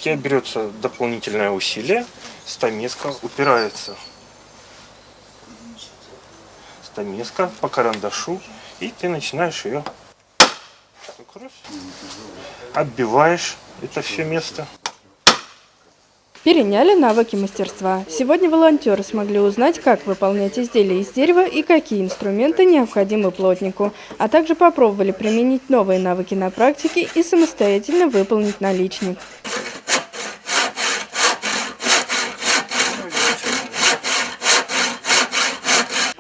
тебе берется дополнительное усилие, стамеска упирается. Стамеска по карандашу, и ты начинаешь ее оббиваешь это все место. Переняли навыки мастерства. Сегодня волонтеры смогли узнать, как выполнять изделия из дерева и какие инструменты необходимы плотнику, а также попробовали применить новые навыки на практике и самостоятельно выполнить наличник.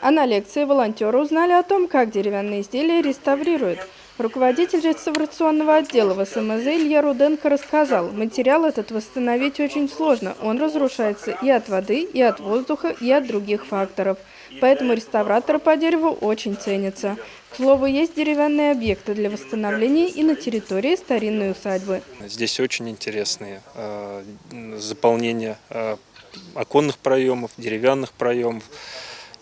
А на лекции волонтеры узнали о том, как деревянные изделия реставрируют. Руководитель реставрационного отдела в СМЗ Илья Руденко рассказал, материал этот восстановить очень сложно, он разрушается и от воды, и от воздуха, и от других факторов. Поэтому реставраторы по дереву очень ценятся. К слову, есть деревянные объекты для восстановления и на территории старинной усадьбы. Здесь очень интересные заполнения оконных проемов, деревянных проемов.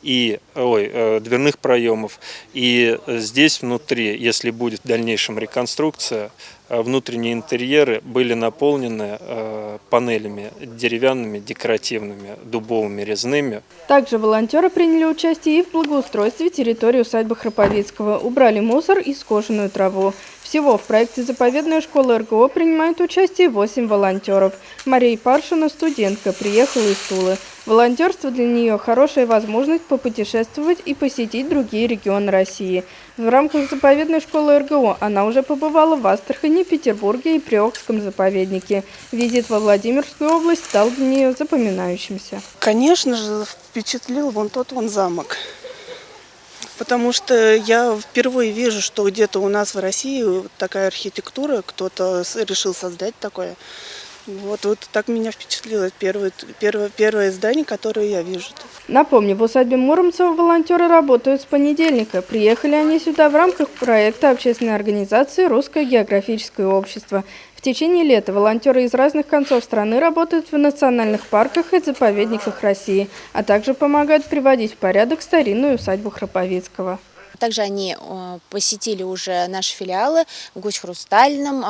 Дверных проемов. И здесь внутри, если будет в дальнейшем реконструкция, внутренние интерьеры были наполнены панелями деревянными, декоративными, дубовыми, резными. Также волонтеры приняли участие и в благоустройстве территории усадьбы Храповицкого, убрали мусор и скошенную траву. Всего в проекте «Заповедная школа РГО» принимает участие 8 волонтеров. Мария Паршина, студентка, приехала из Тулы. Волонтерство для нее – хорошая возможность попутешествовать и посетить другие регионы России. В рамках «Заповедной школы РГО» она уже побывала в Астрахани, Петербурге и Приокском заповеднике. Визит во Владимирскую область стал для нее запоминающимся. Конечно же, впечатлил вон тот замок. Потому что я впервые вижу, что где-то у нас в России такая архитектура, кто-то решил создать такое. Вот так меня впечатлило первое здание, которое я вижу. Напомню, в усадьбе Муромцева волонтеры работают с понедельника. Приехали они сюда в рамках проекта общественной организации «Русское географическое общество». В течение лета волонтеры из разных концов страны работают в национальных парках и заповедниках России, а также помогают приводить в порядок старинную усадьбу Храповицкого. Также они посетили уже наши филиалы в Гусь-Хрустальном,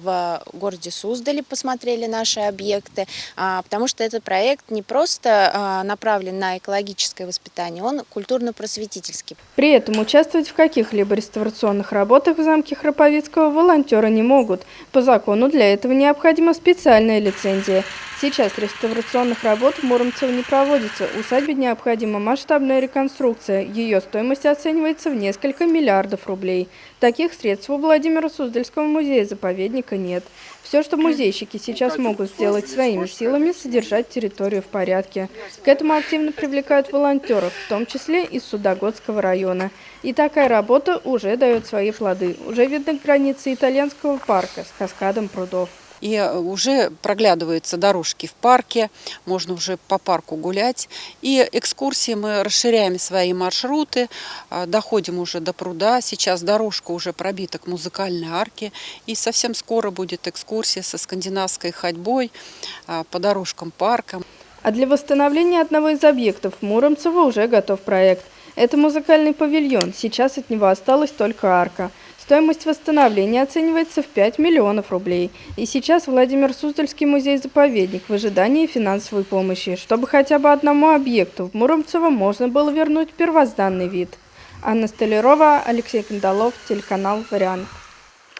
в городе Суздале посмотрели наши объекты, потому что этот проект не просто направлен на экологическое воспитание, он культурно-просветительский. При этом участвовать в каких-либо реставрационных работах в замке Храповицкого волонтеры не могут. По закону для этого необходима специальная лицензия. Сейчас реставрационных работ в Муромцево не проводится. Усадьбе необходима масштабная реконструкция. Ее стоимость оценивается в несколько миллиардов рублей. Таких средств у Владимира Суздальского музея-заповедника нет. Все, что музейщики сейчас могут сделать своими силами, содержать территорию в порядке. К этому активно привлекают волонтеров, в том числе из Судогодского района. И такая работа уже дает свои плоды. Уже видны границы итальянского парка с каскадом прудов. И уже проглядываются дорожки в парке, можно уже по парку гулять. И экскурсии мы расширяем свои маршруты, доходим уже до пруда. Сейчас дорожка уже пробита к музыкальной арке. И совсем скоро будет экскурсия со скандинавской ходьбой по дорожкам парка. А для восстановления одного из объектов Муромцева уже готов проект. Это музыкальный павильон, сейчас от него осталась только арка. Стоимость восстановления оценивается в 5 миллионов рублей. И сейчас Владимир Суздальский музей-заповедник в ожидании финансовой помощи, чтобы хотя бы одному объекту в Муромцево можно было вернуть первозданный вид. Анна Столярова, Алексей Кандалов, телеканал «Вариант».